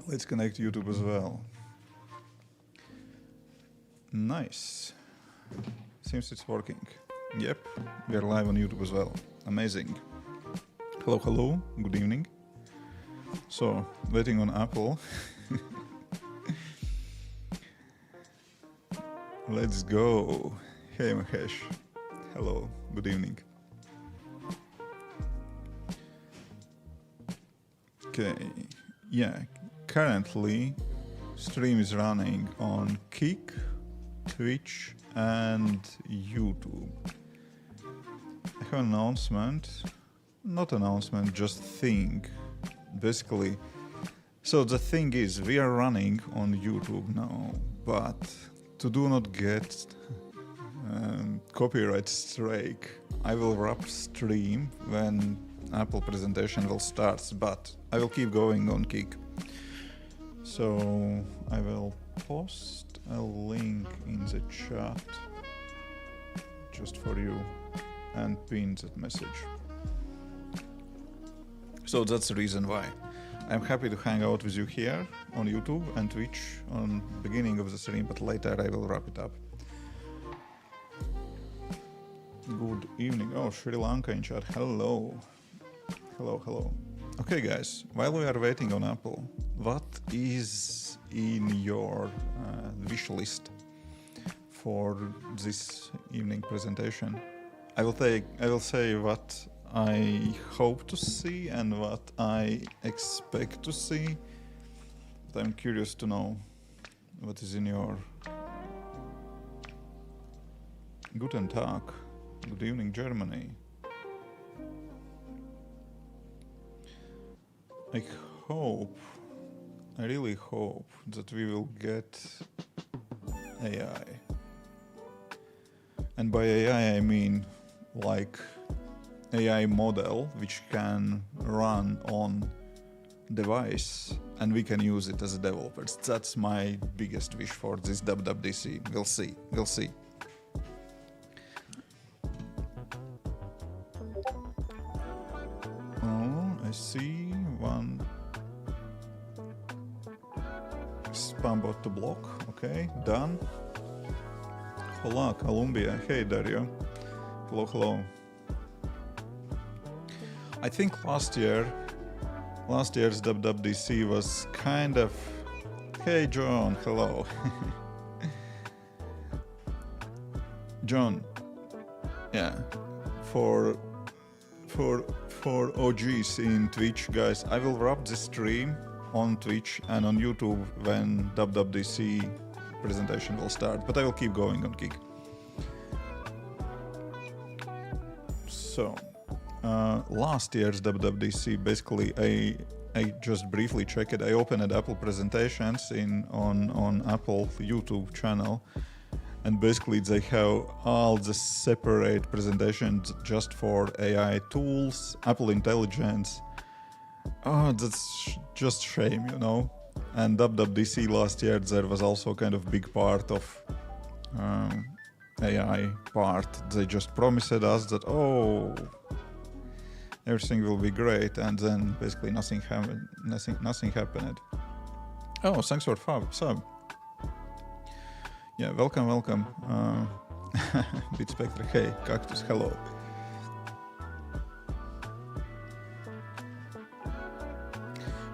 Let's connect YouTube as well. Nice. Seems it's working. Yep, we are live on YouTube as well. Amazing. Hello, hello. Good evening. So, waiting on Apple. Let's go. Hey, Mahesh. Hello. Good evening. Okay. Yeah. Currently, stream is running on Kick, Twitch, and YouTube. I have an announcement. Not announcement, just thing. Basically. So the thing is, we are running on YouTube now, but to do not get copyright strike, I will wrap stream when Apple presentation will start, but I will keep going on Kick. So I will post a link in the chat just for you and pin that message. So that's the reason why. I'm happy to hang out with you here on YouTube and Twitch on beginning of the stream, but later I will wrap it up. Good evening. Oh, Sri Lanka in chat. Hello. Hello, hello. Okay, guys, while we are waiting on Apple, what is in your wish list for this evening presentation? I will say what I hope to see and what I expect to see, but I'm curious to know what is in your... Guten Tag. Good evening, Germany. I really hope that we will get AI. And by AI I mean like AI model which can run on device and we can use it as developers. That's my biggest wish for this WWDC. We'll see. We'll see. Oh, I see one spam bot to block. Okay, done. Hola, Colombia. Hey, Dario. Hello, hello. I think last year's WWDC was kind of... Hey, John. Hello. John. Yeah. For OGs in Twitch, guys, I will wrap the stream on Twitch and on YouTube when WWDC presentation will start, but I will keep going on Kick. So, last year's WWDC, basically, I just briefly checked it. I opened Apple presentations on Apple YouTube channel, and basically they have all the separate presentations just for AI tools, Apple Intelligence. Oh, that's just shame, you know. And WWDC last year, there was also kind of big part of AI part. They just promised us that, oh, everything will be great, and then basically nothing happened. Nothing happened. Oh, thanks for sub. Yeah, welcome. Beat Spectre, hey, Cactus, hello.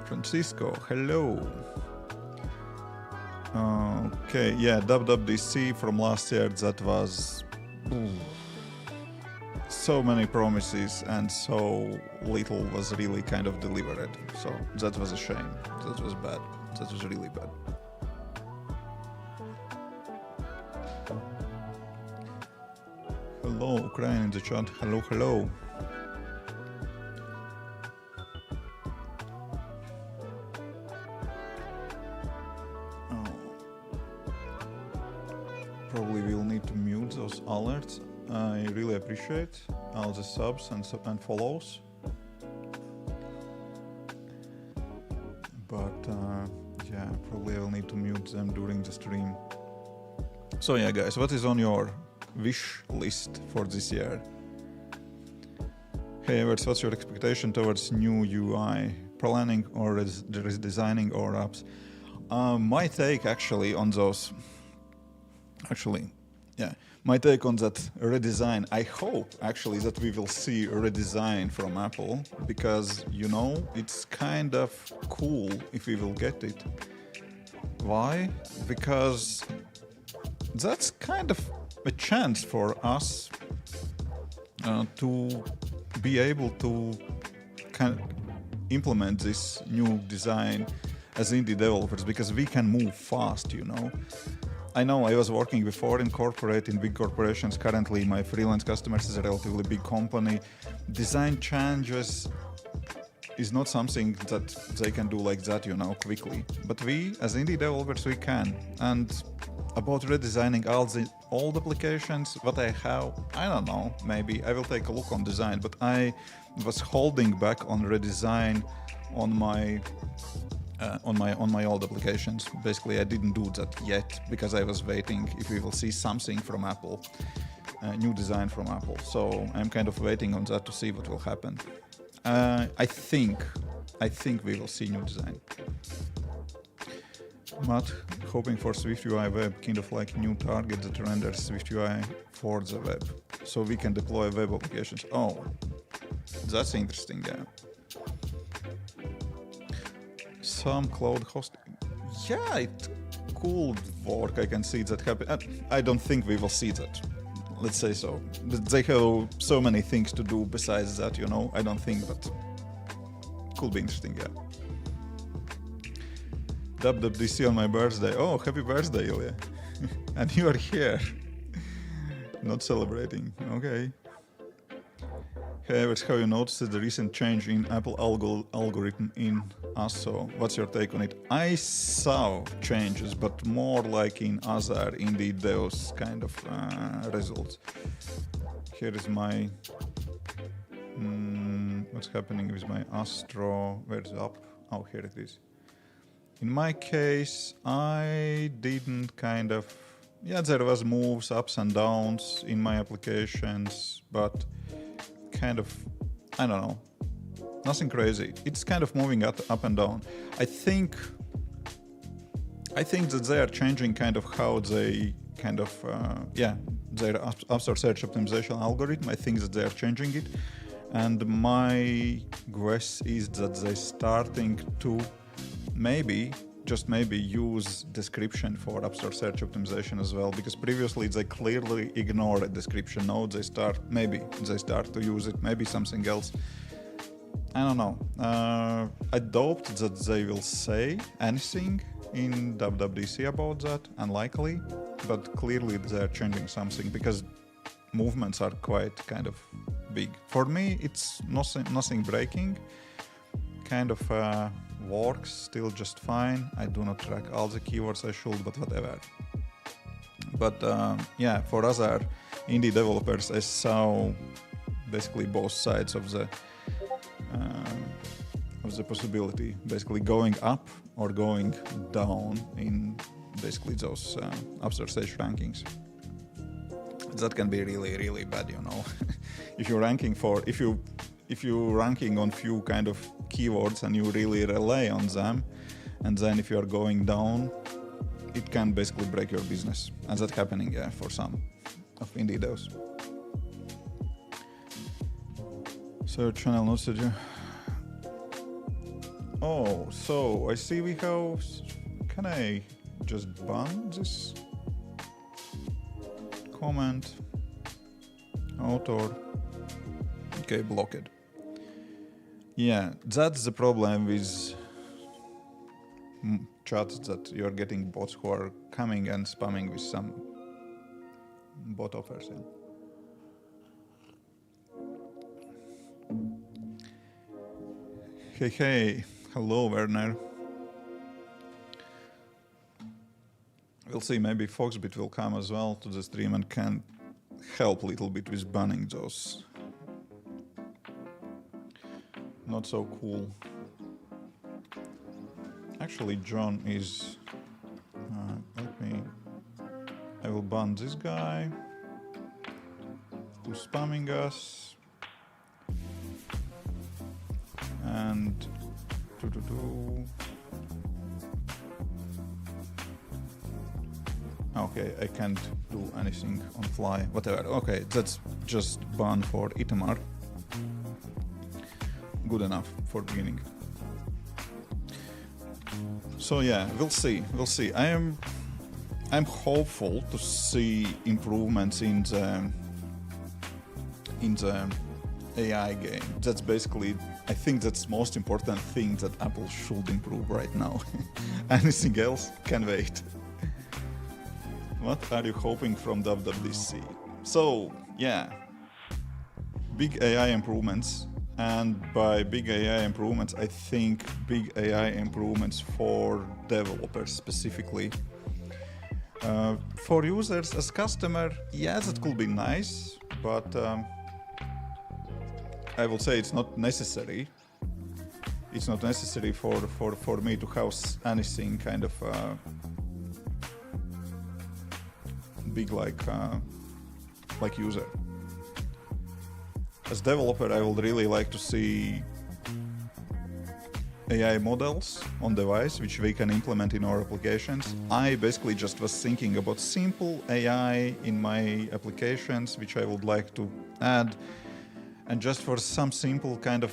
Francisco, hello. Okay, yeah, WWDC from last year, that was so many promises and so little was really kind of delivered. So that was a shame. That was bad. That was really bad. Hello, Ukraine in the chat. Hello, hello. Probably we'll need to mute those alerts. I really appreciate all the subs and follows. But yeah, probably I'll need to mute them during the stream. So yeah, guys, what is on your wish list for this year? Hey, Everts, what's your expectation towards new UI? planning or redesigning our apps. My take actually on those, my take on that redesign, I hope actually that we will see a redesign from Apple, because, you know, it's kind of cool if we will get it. Why? Because that's kind of a chance for us to be able to kind of implement this new design as indie developers, because we can move fast, you know. I know I was working before in big corporations. Currently, my freelance customers is a relatively big company. Design changes is not something that they can do like that, you know, quickly. But we, as indie developers, we can. And about redesigning all the old applications, what I have, I don't know, maybe I will take a look on design, but I was holding back on redesign on my old applications. Basically, I didn't do that yet because I was waiting if we will see something from Apple, new design from Apple. So I'm kind of waiting on that to see what will happen. I think we will see new design. Matt, hoping for SwiftUI web, kind of like new target that renders SwiftUI for the web, so we can deploy web applications. Oh, that's interesting, yeah. Some cloud hosting. Yeah, it could work. I can see that happen. I don't think we will see that. Let's say so. They have so many things to do besides that, you know. I don't think, but could be interesting, yeah. WWDC on my birthday. Oh, happy birthday, Ilya. And you are here. Not celebrating. Okay. Hey, have you noticed the recent change in Apple algorithm in ASO? What's your take on it? I saw changes, but more like in other indeed those kind of results. Here is my what's happening with my Astro. Where's up? Oh, here it is. In my case, I didn't kind of, yeah, there was moves, ups and downs in my applications, but kind of, I don't know, nothing crazy. It's kind of moving up and down. I think that they are changing kind of how they kind of, their App Store search optimization algorithm. I think that they are changing it. And my guess is that they're starting to just maybe use description for App Store search optimization as well, because previously they clearly ignored a description. Now they start to use it, maybe something else. I don't know. I doubt that they will say anything in WWDC about that, unlikely, but clearly they're changing something because movements are quite kind of big. For me, it's nothing breaking, kind of works still just fine. I do not track all the keywords I should, but whatever. But for other indie developers, I saw basically both sides of the possibility, basically going up or going down in basically those App Store search rankings. That can be really, really bad, you know. If you're ranking on few kind of keywords and you really rely on them, and then if you are going down, it can basically break your business. And that's happening for some of indie devs. So channel notes. Oh, so I see we have, can I just ban this comment? Author. Okay, block it. Yeah, that's the problem with chats, that you're getting bots who are coming and spamming with some bot offers. Yeah. Hey, hello Werner. We'll see, maybe Foxbit will come as well to the stream and can help a little bit with banning those not so cool. Actually, John is, I will ban this guy who's spamming us, and Okay, I can't do anything on fly, whatever. Okay, that's just ban for Itamar. Good enough for beginning. So yeah, we'll see. I'm hopeful to see improvements in the AI game. That's basically, I think that's most important thing that Apple should improve right now. Anything else can wait. What are you hoping from WWDC? So yeah, big AI improvements. And by big AI improvements, I think big AI improvements for developers specifically. For users as customer, yes, it could be nice, but I would say it's not necessary. It's not necessary for me to have anything kind of big like user. As developer, I would really like to see AI models on device, which we can implement in our applications. I basically just was thinking about simple AI in my applications, which I would like to add. And just for some simple kind of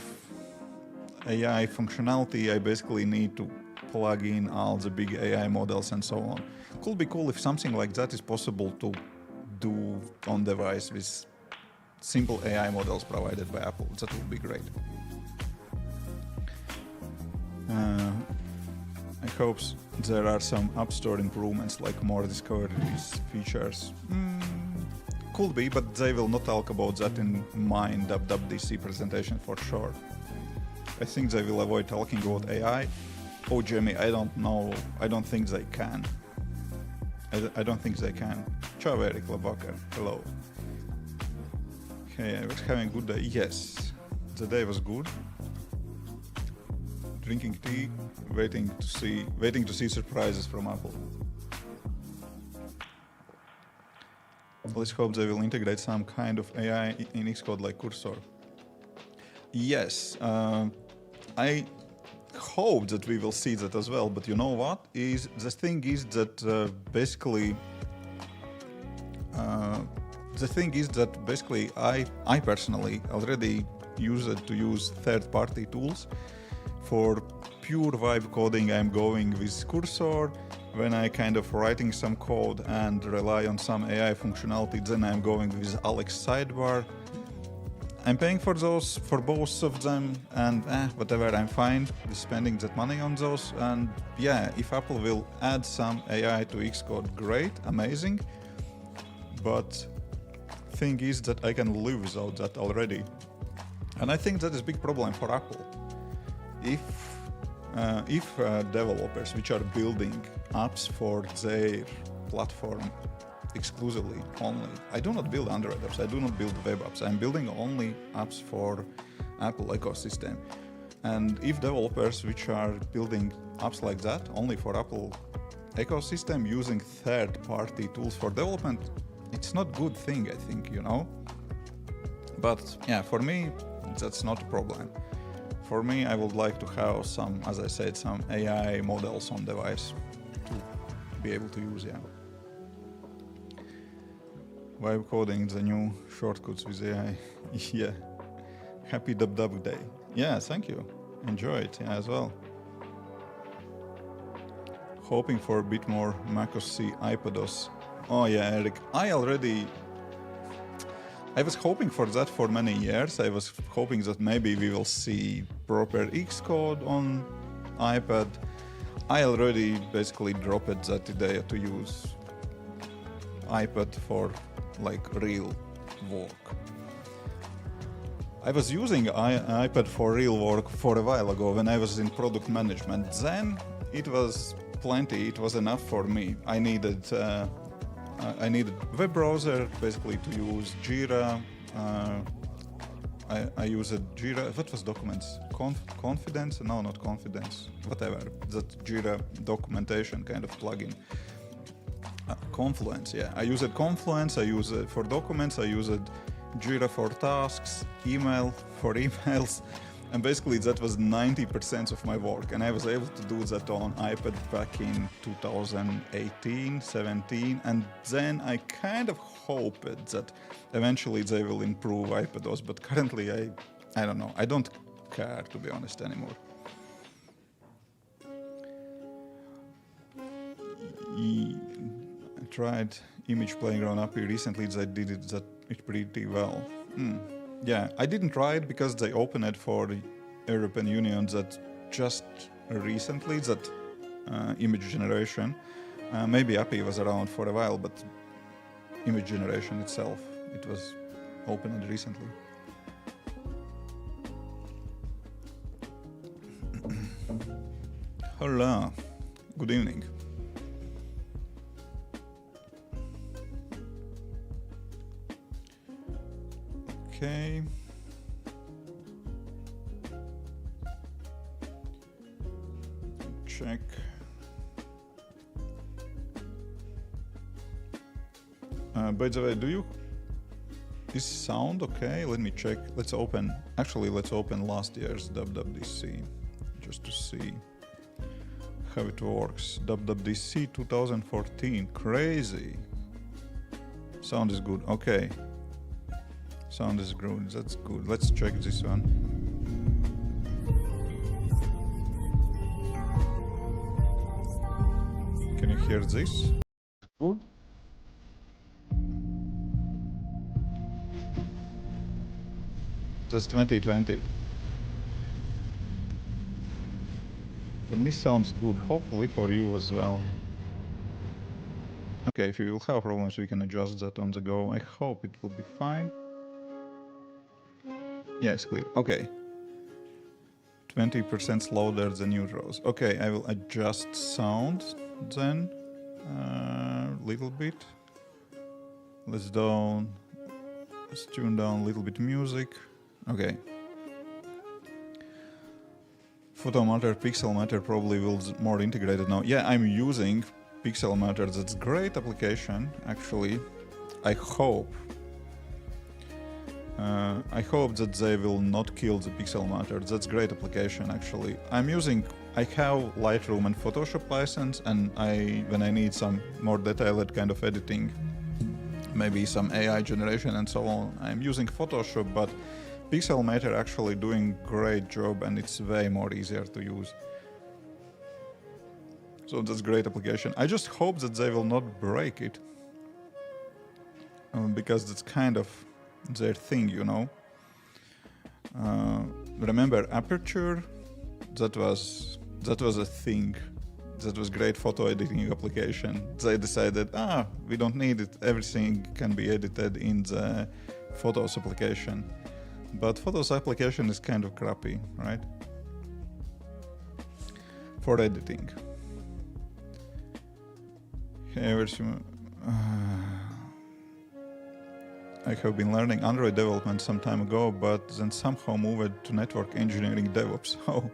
AI functionality, I basically need to plug in all the big AI models and so on. Could be cool if something like that is possible to do on device with simple AI models provided by Apple. That would be great. I hope there are some App Store improvements like more discoveries, features. Could be, but they will not talk about that in my WWDC presentation for sure. I think they will avoid talking about AI. Oh, Jamie, I don't know. I don't think they can. I don't think they can. Ciao, Eric Labaker. Hello. Okay, I was having a good day. Yes, the day was good. Drinking tea, waiting to see surprises from Apple. Let's hope they will integrate some kind of AI in Xcode like Cursor. Yes, I hope that we will see that as well. But you know what? The thing is that basically I personally already use third-party tools. For pure vibe coding, I'm going with Cursor. When I kind of writing some code and rely on some AI functionality, then I'm going with Alex Sidebar. I'm paying for those, for both of them, and whatever, I'm fine with spending that money on those. And yeah, if Apple will add some AI to Xcode, great, amazing. But thing is that I can live without that already. And I think that is a big problem for Apple. If developers which are building apps for their platform exclusively only, I do not build Android apps, I do not build web apps, I'm building only apps for Apple ecosystem. And if developers which are building apps like that only for Apple ecosystem using third-party tools for development, it's not good thing, I think, you know. But yeah, for me, that's not a problem. For me, I would like to have some, as I said, some AI models on device to be able to use, yeah. Vibe coding, the new shortcuts with AI. Yeah. Happy WW Day. Yeah, thank you. Enjoy it, yeah, as well. Hoping for a bit more macOS iPadOS. Oh yeah, Eric, I was hoping for that for many years. I was hoping that maybe we will see proper Xcode on iPad. I already basically dropped that idea to use iPad for like real work. I was using iPad for real work for a while ago when I was in product management. Then it was plenty, it was enough for me. I needed web browser basically to use Jira. I used Jira. What was documents? Confidence? No, not Confidence. Whatever. That Jira documentation kind of plugin. Confluence. Yeah, I used Confluence. I use it for documents. I used Jira for tasks. Email for emails. And basically that was 90% of my work, and I was able to do that on iPad back in 2018, 17, and then I kind of hoped that eventually they will improve iPadOS, but currently I don't know, I don't care, to be honest, anymore. I tried Image Playground API recently, they did it pretty well. Yeah, I didn't try it because they opened it for the European Union that just recently, that image generation. Maybe API was around for a while, but image generation itself, it was opened recently. Hola, good evening. Okay. Check. By the way, is sound okay? Let me check. Let's open last year's WWDC just to see how it works. WWDC 2014, crazy. Sound is good, okay. Sound is good, that's good. Let's check this one. Can you hear this? Good. That's 2020. And this sounds good, hopefully for you as well. Okay, if you will have problems, we can adjust that on the go. I hope it will be fine. Yes, clear. Okay. 20% louder than neutros. Okay, I will adjust sound then little bit. Let's tune down a little bit music. Okay. Photomatter, Pixelmatter probably will more integrated now. Yeah, I'm using Pixelmatter. That's great application, actually. I hope that they will not kill the Pixelmatter. That's great application, actually. I have Lightroom and Photoshop license, and when I need some more detailed kind of editing, maybe some AI generation and so on, I'm using Photoshop, but Pixelmatter actually doing great job, and it's way more easier to use. So that's great application. I just hope that they will not break it, because that's kind of their thing, you know. Remember Aperture? That was a thing. That was great photo editing application. They decided, we don't need it. Everything can be edited in the Photos application. But Photos application is kind of crappy, right? For editing. Okay, I have been learning Android development some time ago, but then somehow moved to network engineering DevOps. So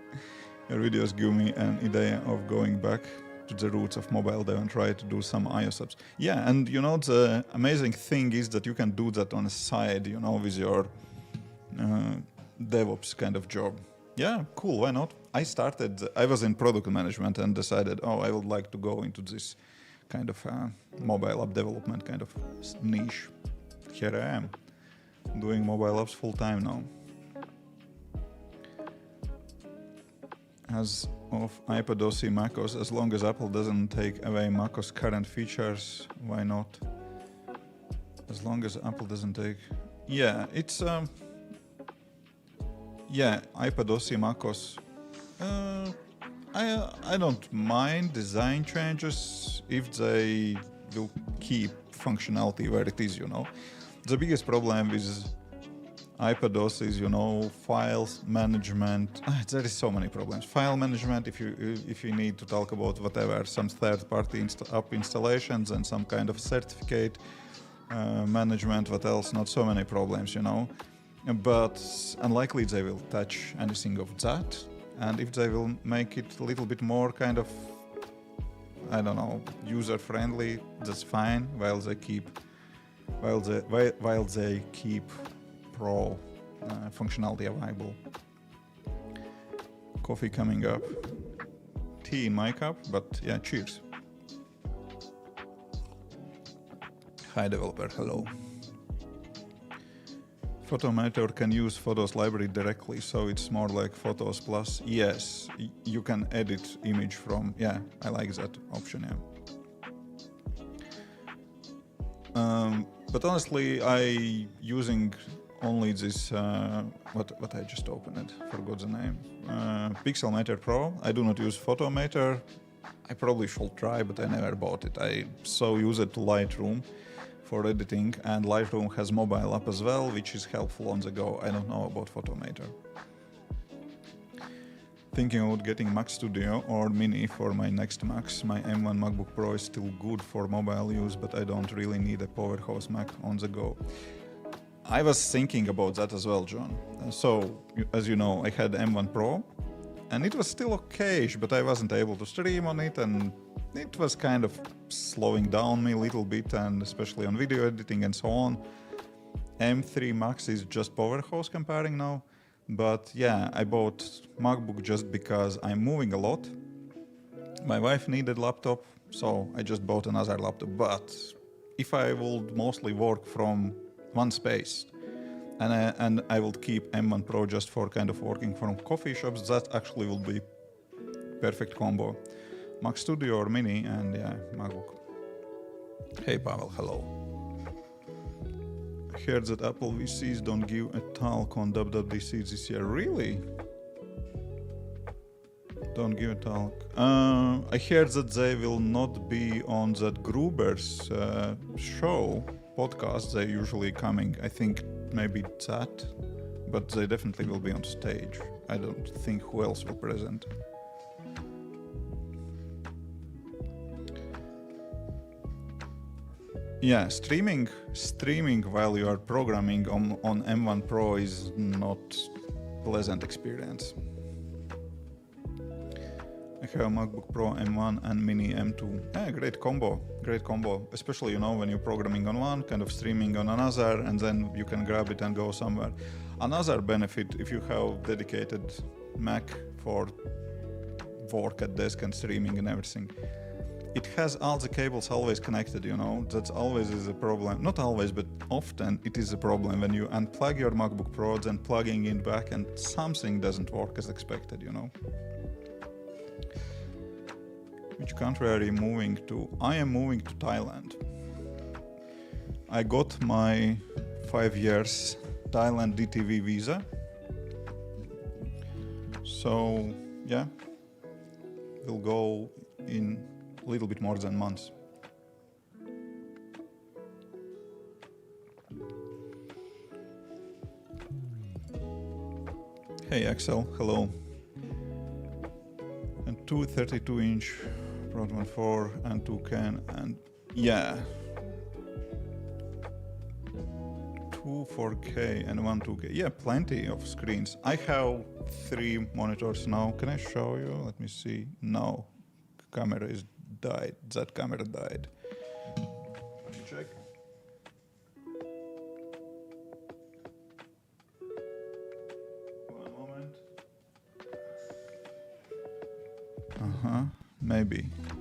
your videos give me an idea of going back to the roots of mobile dev and try to do some iOS apps. Yeah, and you know, the amazing thing is that you can do that on the side, you know, with your DevOps kind of job. Yeah, cool, why not? I was in product management and decided, I would like to go into this kind of mobile app development kind of niche. Here I am, doing mobile apps full time now. As of iPadOS, macOS, as long as Apple doesn't take away macOS current features, why not? As long as Apple doesn't take... Yeah, it's... Yeah, iPadOS, macOS. I don't mind design changes if they will keep functionality where it is, you know. The biggest problem with iPadOS is, you know, files management. There is so many problems. File management, if you need to talk about whatever, some third-party app installations and some kind of certificate management, what else? Not so many problems, you know. But unlikely they will touch anything of that. And if they will make it a little bit more kind of, I don't know, user-friendly, that's fine, while they keep pro functionality available. Coffee coming up. Tea in my cup, but yeah, cheers. Hi developer, hello. Photometer can use Photos library directly, so it's more like Photos plus. Yes, you can edit image from, yeah, I like that option, yeah. But honestly, I using only this, what I just opened, forgot the name. Pixelmator Pro. I do not use Photometer. I probably should try, but I never bought it. I so use it to Lightroom for editing, and Lightroom has mobile app as well, which is helpful on the go. I don't know about Photometer. Thinking about getting Mac Studio or Mini for my next Macs. My M1 MacBook Pro is still good for mobile use, but I don't really need a powerhouse Mac on the go. I was thinking about that as well, John. So, as you know, I had M1 Pro, and it was still okay, but I wasn't able to stream on it, and it was kind of slowing down me a little bit, and especially on video editing and so on. M3 Max is just powerhouse comparing now. But yeah, I bought MacBook just because I'm moving a lot. My wife needed laptop, so I just bought another laptop. But if I would mostly work from one space and I would keep M1 Pro just for kind of working from coffee shops, that actually will be perfect combo. Mac Studio or Mini and yeah, MacBook. Hey Pavel, hello. I heard that Apple VCs don't give a talk on WWDC this year. Really? Don't give a talk. I heard that they will not be on that Gruber's show, podcast. They're usually coming. I think maybe that, but they definitely will be on stage. I don't think who else will present. Yeah, streaming while you are programming on M1 Pro is not pleasant experience. I have a MacBook Pro M1 and Mini M2. Yeah, great combo, especially, you know, when you're programming on one, kind of streaming on another, and then you can grab it and go somewhere. Another benefit, if you have dedicated Mac for work at desk and streaming and everything, it has all the cables always connected, you know. That always is a problem. Not always, but often it is a problem when you unplug your MacBook Pro, then plugging it back and something doesn't work as expected, you know. Which country are you moving to? I am moving to Thailand. I got my 5 years Thailand DTV visa. So, yeah, we'll go in a little bit more than months. Hey Axel, hello. And two 32-inch Proton 4 and 2 can, and yeah, 2 4K and 1 2K. Yeah, plenty of screens. I have 3 monitors now. Can I show you? Let me see. No, camera is died. That camera died. Let me check. One moment.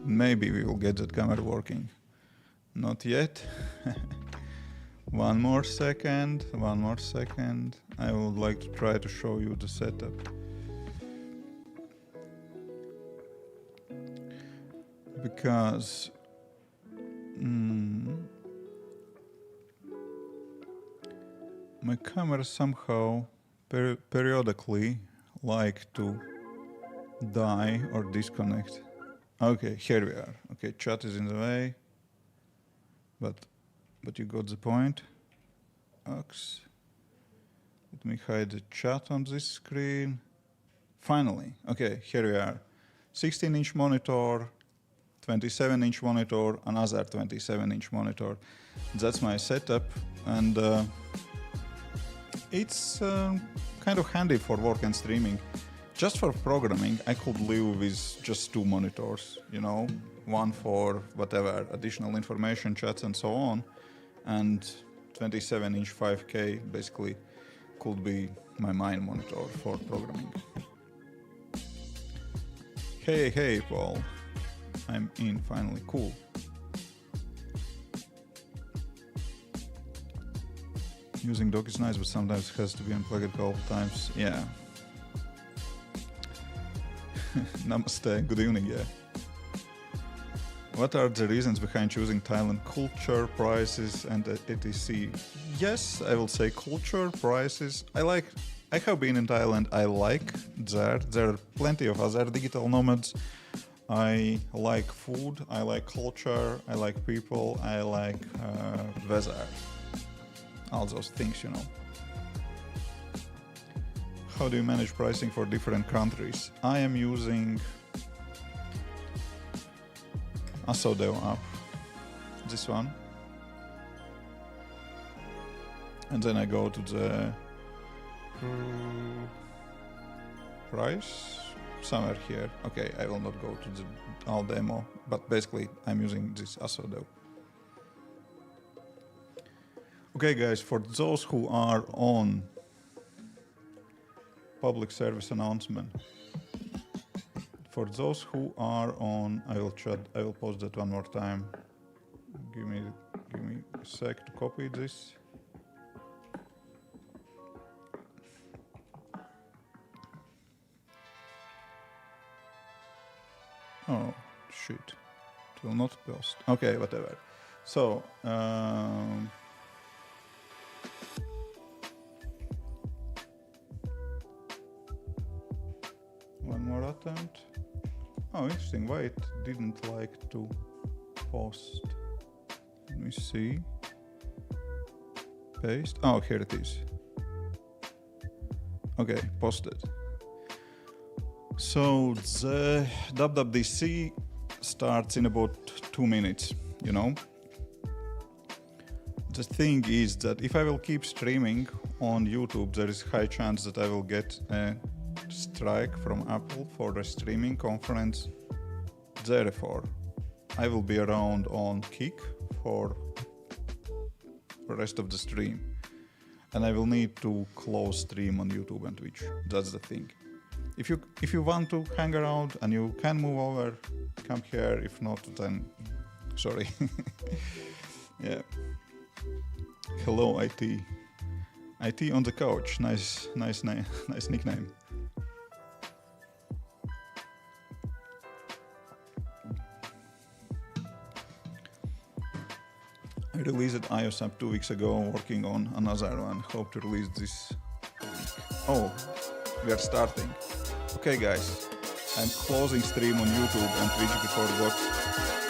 Maybe we will get that camera working. Not yet. One more second. I would like to try to show you the setup. Because my camera somehow periodically like to die or disconnect. Okay, here we are. Okay, chat is in the way, but you got the point. Ox. Let me hide the chat on this screen. Finally, okay, here we are. 16-inch monitor, 27-inch monitor, another 27-inch monitor. That's my setup, and it's kind of handy for work and streaming. Just for programming, I could live with just 2 monitors, you know, one for whatever, additional information, chats and so on, and 27-inch 5K basically could be my main monitor for programming. Hey, Paul. I'm in finally. Cool. Using dock is nice, but sometimes it has to be unplugged a couple times. Yeah. Namaste. Good evening, yeah. What are the reasons behind choosing Thailand? Culture, prices, and etc. Yes, I will say culture, prices. I have been in Thailand. I like there. There are plenty of other digital nomads. I like food. I like culture. I like people. I like weather. All those things, you know. How do you manage pricing for different countries? I am using ASO app, this one, and then I go to the price somewhere here. Okay, I will not go to the all demo, but basically I'm using this ASO. Okay, guys, for those who are on public service announcement. For those who are on, I will post that one more time. Give me a sec to copy this. Oh shit! It will not post. Okay, whatever. So. One more attempt. Oh, interesting. Why it didn't like to post? Let me see. Paste. Oh, here it is. Okay, posted. So the WWDC starts in about 2 minutes, you know. The thing is that if I will keep streaming on YouTube, there is high chance that I will get a strike from Apple for the streaming conference. Therefore, I will be around on Kick for the rest of the stream, and I will need to close stream on YouTube and Twitch. That's the thing. If you want to hang around and you can move over, come here. If not, then sorry. Yeah. Hello, IT. IT on the couch. Nice nickname. I released iOS app 2 weeks ago, working on another one. Hope to release this week. Oh, we are starting. Okay, guys, I'm closing stream on YouTube and Twitch before what